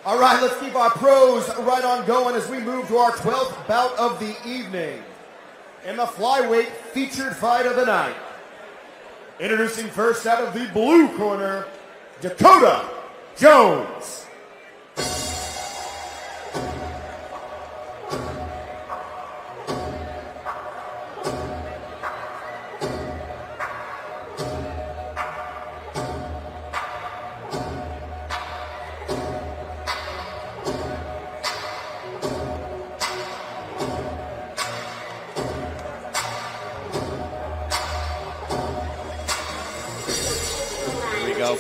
All right, let's keep our pros right on going as we move to our 12th bout of the evening. In the flyweight featured fight of the night. Introducing first out of the blue corner, Dakota Jones.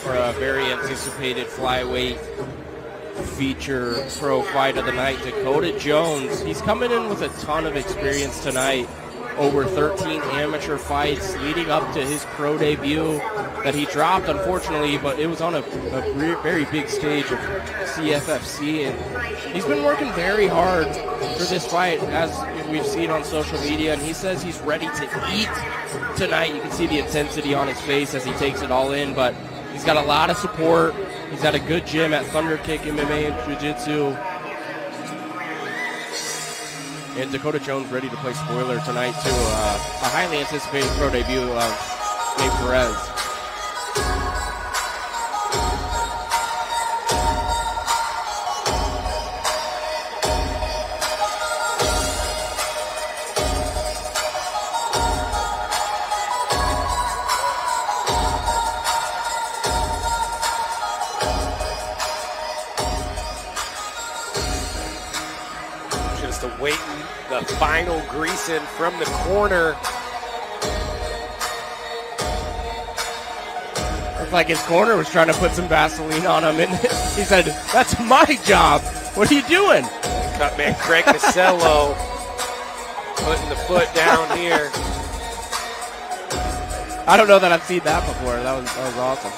For a very anticipated flyweight feature pro fight of the night, Dakota Jones. He's coming in with a ton of experience tonight. Over 13 amateur fights leading up to his pro debut that he dropped, unfortunately, but it was on a very big stage of CFFC, and he's been working very hard for this fight, as we've seen on social media, and he says he's ready to eat tonight. You can see the intensity on his face as he takes it all in, but he's got a lot of support. He's at a good gym at Thunder Kick MMA and Jiu-Jitsu. And Dakota Jones ready to play spoiler tonight to a highly anticipated pro debut of Nate Perez. Waiting the final greasing from the corner. Looked like his corner was trying to put some Vaseline on him, and he said, "That's my job. What are you doing?" Cut man Craig Macello putting the foot down here. I don't know that I've seen that before. That was awesome.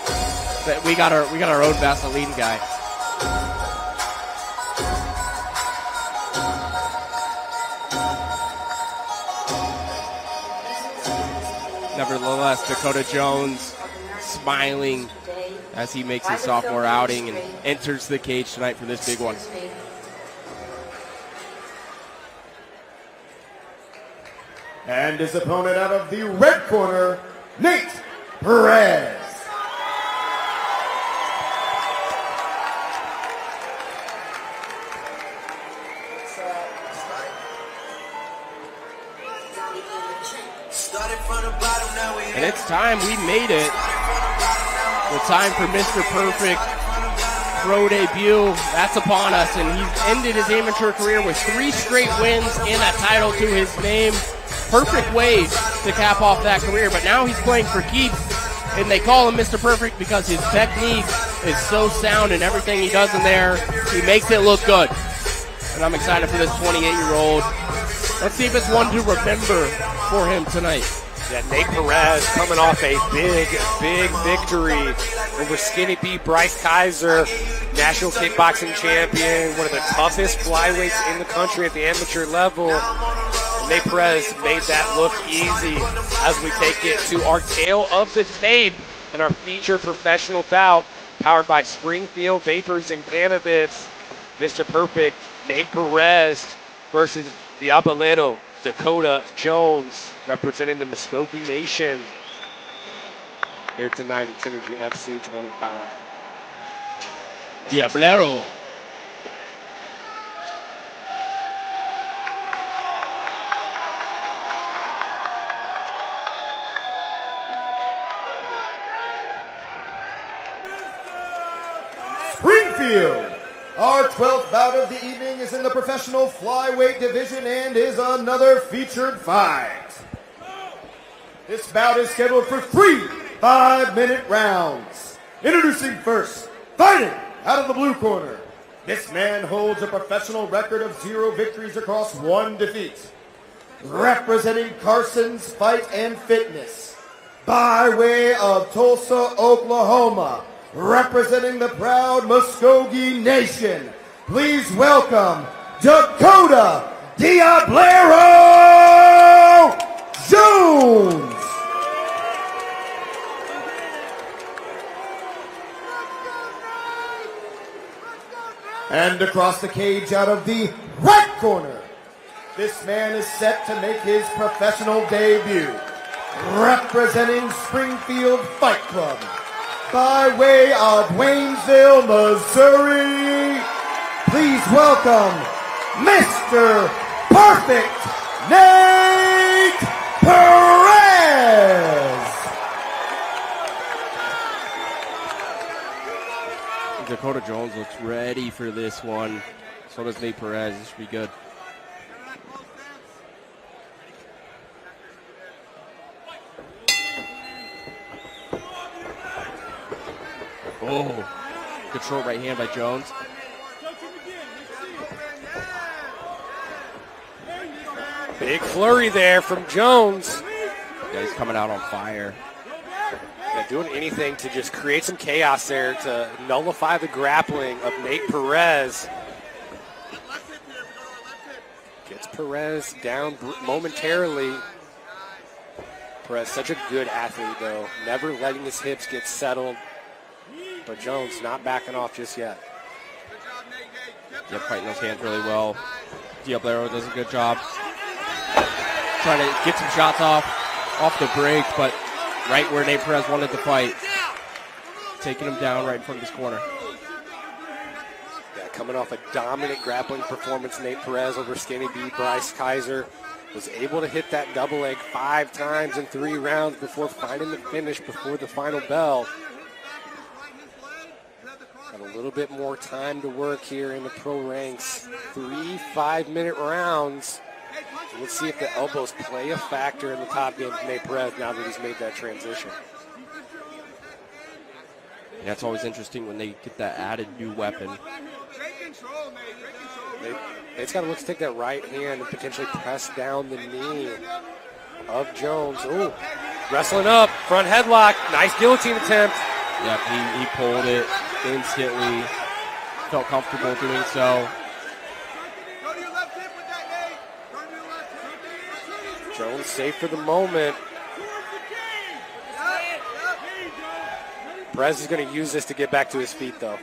But we got our own Vaseline guy. Nevertheless, Dakota Jones smiling as he makes his sophomore outing and enters the cage tonight for this big one. And his opponent out of the red corner, Nate Perez. And it's time. We made it. The time for Mr. Perfect pro debut. That's upon us. And he's ended his amateur career with 3 straight wins and a title to his name. Perfect way to cap off that career. But now he's playing for keeps. And they call him Mr. Perfect because his technique is so sound in everything he does in there. He makes it look good. And I'm excited for this 28-year-old. Let's see if it's one to remember for him tonight. Yeah, Nate Perez coming off a big victory over Skinny Pete Bryce Kaiser, national kickboxing champion, one of the toughest flyweights in the country at the amateur level. And Nate Perez made that look easy as we take it to our tail of the tape and our featured professional bout, powered by Springfield Vapors and Cannabis. Mr. Perfect, Nate Perez versus Diabolero, Dakota Jones, representing the Muskogee Nation here tonight at Synergy FC 25. Diabolero. Springfield. Our 12th bout of the evening is in the professional flyweight division and is another featured fight. This bout is scheduled for 3 5-minute rounds. Introducing first, fighting out of the blue corner. This man holds a professional record of 0 victories across 1 defeat. Representing Carson's Fight and Fitness, by way of Tulsa, Oklahoma, representing the proud Muskogee Nation, please welcome Dakota Diabolero Jones. And across the cage out of the right corner, this man is set to make his professional debut. Representing Springfield Fight Club, by way of Waynesville, Missouri, please welcome Mr. Perfect Nate Perez! Dakota Jones looks ready for this one. So does Nate Perez. This should be good. Oh, good short right hand by Jones. Big flurry there from Jones. Yeah, he's coming out on fire. Yeah, doing anything to just create some chaos there to nullify the grappling of Nate Perez. Gets Perez down momentarily. Perez, such a good athlete, though. Never letting his hips get settled. But Jones not backing off just yet. Yeah, fighting those hands really well. Diablero does a good job. Trying to get some shots off the break, but right where Nate Perez wanted to fight. Taking him down right in front of his corner. Yeah, coming off a dominant grappling performance, Nate Perez over Skinny B, Bryce Kaiser. Was able to hit that double leg 5 times in 3 rounds before finding the finish before the final bell. Got a little bit more time to work here in the pro ranks. 3 5-minute rounds. Let's see if the elbows play a factor in the top game of Nate Perez now that he's made that transition. Yeah, it's always interesting when they get that added new weapon. Nate's got to look to take that right hand and potentially press down the knee of Jones. Ooh, wrestling up, front headlock, nice guillotine attempt. Yep, he pulled it instantly. Felt comfortable doing so. Jones safe for the moment. Perez is going to use this to get back to his feet, though.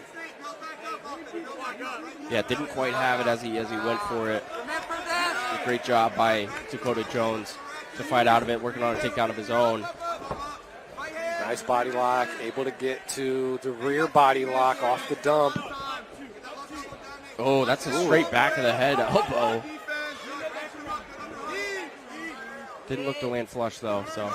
Yeah, didn't quite have it as he went for it. A great job by Dakota Jones to fight out of it, working on a takedown of his own. Nice body lock, able to get to the rear body lock off the dump. Oh, that's a straight back of the head elbow. Didn't look to land flush, though, so.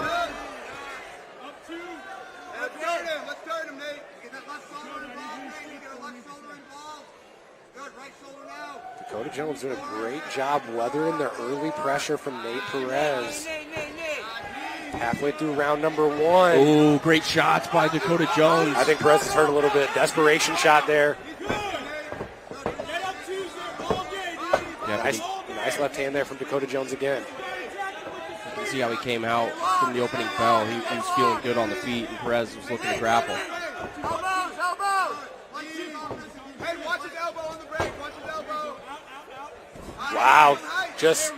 Dakota Jones doing a great job weathering the early pressure from Nate Perez. Halfway through round number 1. Oh, great shots by Dakota Jones. I think Perez has hurt a little bit. Desperation shot there. Yeah, nice left hand there from Dakota Jones again. You can see how he came out from the opening bell. He was feeling good on the feet, and Perez was looking to grapple. Wow, just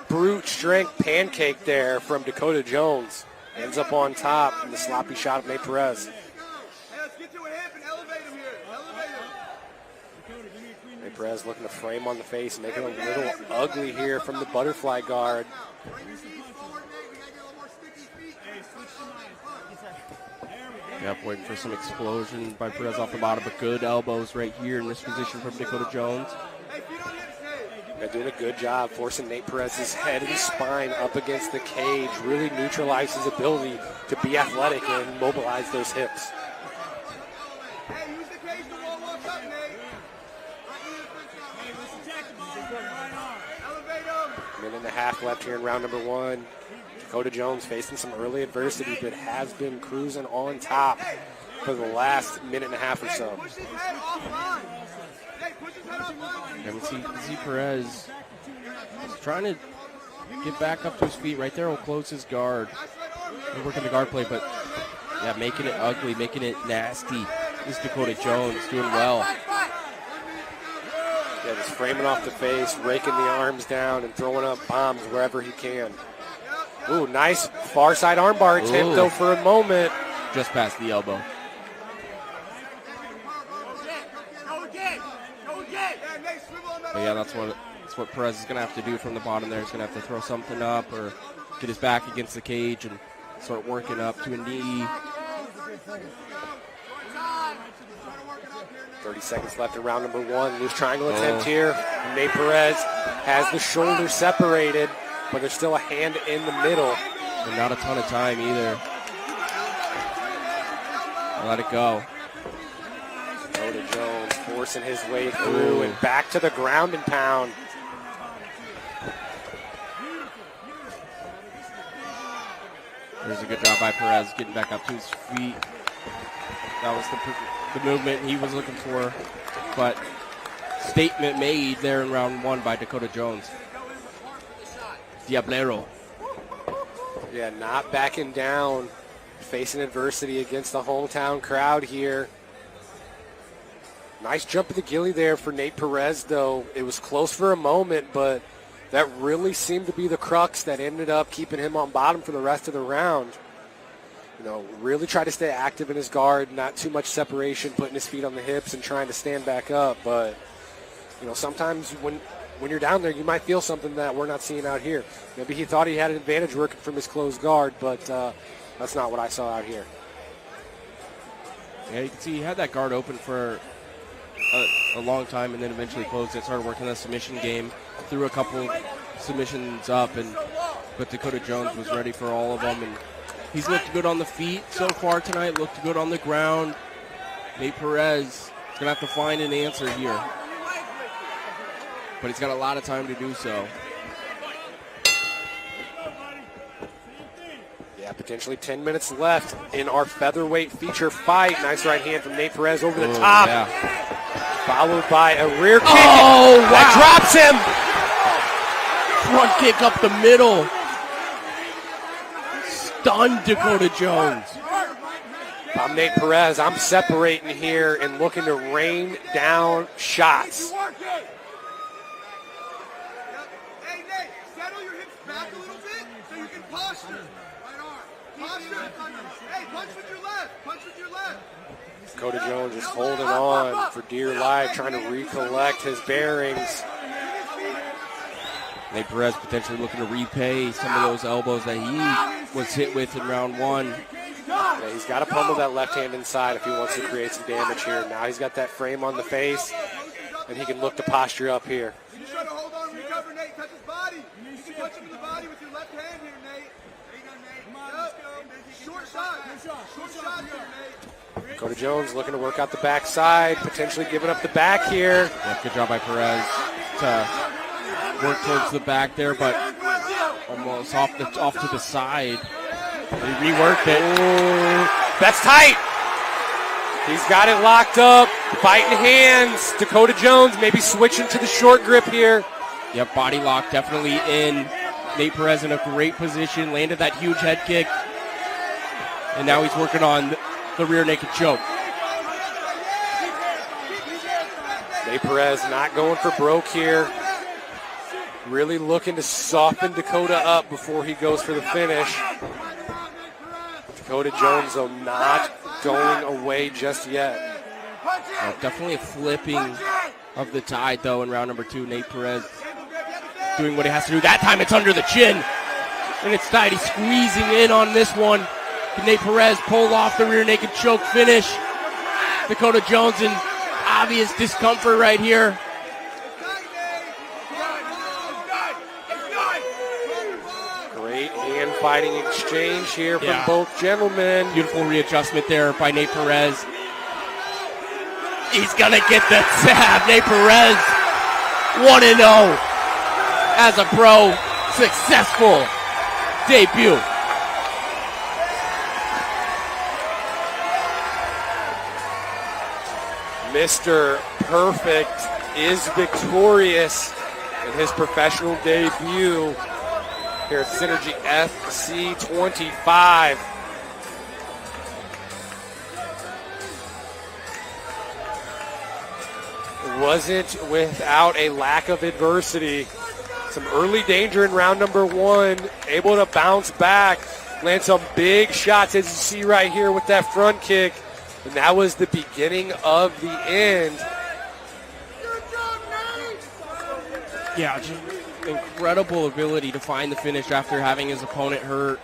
brute strength pancake there from Dakota Jones. Ends up on top in the sloppy shot of Nate Perez. Nate Perez looking to frame on the face, making it a little ugly here from the butterfly guard. Yep, waiting for some explosion by Perez off the bottom, but good elbows right here in this position from Dakota Jones. They're doing a good job forcing Nate Perez's head and spine up against the cage, really neutralize his ability to be athletic and mobilize those hips. Minute and a half left here in round number 1. Dakota Jones facing some early adversity, but has been cruising on top for the last minute and a half or so. And we see Perez trying to get back up to his feet. Right there will close his guard. He's working the guard play, but yeah, making it ugly, making it nasty. This is Dakota Jones doing well. Yeah, just framing off the face, raking the arms down, and throwing up bombs wherever he can. Ooh, nice far side armbar attempt, though, for a moment. Just past the elbow. But yeah, that's what Perez is going to have to do from the bottom there. He's going to have to throw something up or get his back against the cage and start working up to a knee. 30 seconds left in round number 1. Loose triangle attempt here. Nate Perez has the shoulders separated, but there's still a hand in the middle. And not a ton of time either. Let it go. Dakota Jones forcing his way through and back to the ground and pound. There's a good job by Perez getting back up to his feet. That was the movement he was looking for. But statement made there in round 1 by Dakota Jones. Diablero. Yeah, not backing down, facing adversity against the hometown crowd here. Nice jump of the ghillie there for Nate Perez, though. It was close for a moment, but that really seemed to be the crux that ended up keeping him on bottom for the rest of the round. You know, really try to stay active in his guard, not too much separation, putting his feet on the hips and trying to stand back up. But, you know, sometimes when you're down there, you might feel something that we're not seeing out here. Maybe he thought he had an advantage working from his closed guard, but that's not what I saw out here. Yeah, you can see he had that guard open for a long time and then eventually closed it, started working the submission game, threw a couple submissions up, but Dakota Jones was ready for all of them, and he's looked good on the feet so far tonight, looked good on the ground. Nate Perez is going to have to find an answer here, but he's got a lot of time to do so. Yeah, potentially 10 minutes left in our featherweight feature fight. Nice right hand from Nate Perez over the top. Yeah. Followed by a rear kick. Oh, wow. That drops him. Front kick up the middle. Stunned Dakota Jones. I'm Nate Perez. I'm separating here and looking to rain down shots. Hey, Nate, settle your hips back a little bit so you can posture. Right arm. Posture. Hey, punch with your left. Punch with your left. Dakota Jones is holding on for dear life, trying to recollect his bearings. Nate Perez potentially looking to repay some of those elbows that he was hit with in round 1. Yeah, he's got to pummel that left hand inside if he wants to create some damage here. Now he's got that frame on the face, and he can look to posture up here. You just try to hold on and recover, Nate. Touch his body. You can punch him in the body with your left hand here, Nate. There you go, Nate. Come on, let's go. Short shot. Short shot here, Nate. Dakota Jones looking to work out the backside, potentially giving up the back here. Yeah, good job by Perez to work towards the back there, but almost off to the side. He reworked it. Ooh, that's tight. He's got it locked up. Fighting hands. Dakota Jones maybe switching to the short grip here. Yep, body lock definitely in. Nate Perez in a great position, landed that huge head kick, and now he's working on the rear naked choke. Nate Perez not going for broke here. Really looking to soften Dakota up before he goes for the finish. Dakota Jones, though, not going away just yet. Definitely a flipping of the tide, though, in round number 2. Nate Perez doing what he has to do. That time it's under the chin, and it's tight. He's squeezing in on this one. Can Nate Perez pull off the rear naked choke finish? Dakota Jones in obvious discomfort right here. Great hand fighting exchange here from both gentlemen. Beautiful readjustment there by Nate Perez. He's going to get the tab. Nate Perez 1-0 as a pro. Successful debut. Mr. Perfect is victorious in his professional debut here at Synergy FC 25. It wasn't without a lack of adversity. Some early danger in round number 1, able to bounce back, land some big shots as you see right here with that front kick. And that was the beginning of the end. Yeah, just incredible ability to find the finish after having his opponent hurt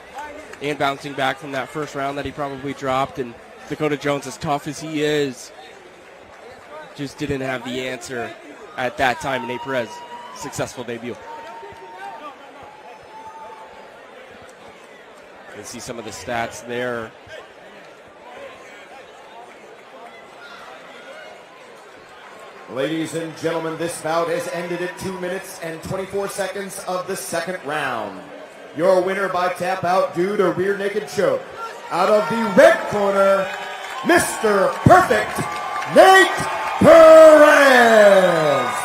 and bouncing back from that first round that he probably dropped. And Dakota Jones, as tough as he is, just didn't have the answer at that time. Nate Perez, successful debut. You can see some of the stats there. Ladies and gentlemen, this bout has ended at 2 minutes and 24 seconds of the second round. Your winner by tap out due to rear naked choke. Out of the red corner, Mr. Perfect, Nate Perez.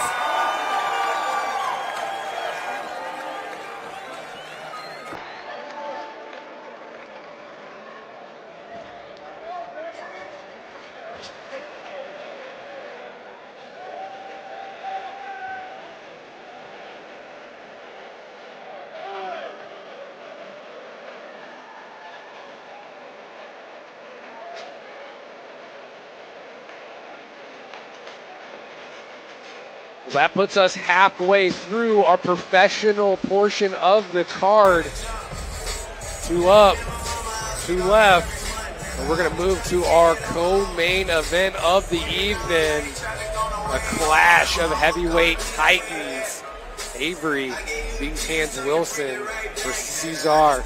That puts us halfway through our professional portion of the card. 2 up, 2 left. And we're going to move to our co-main event of the evening. A clash of heavyweight titans. Avery beating Hans Wilson versus Cesar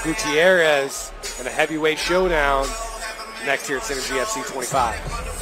Gutierrez in a heavyweight showdown next here at Synergy FC 25.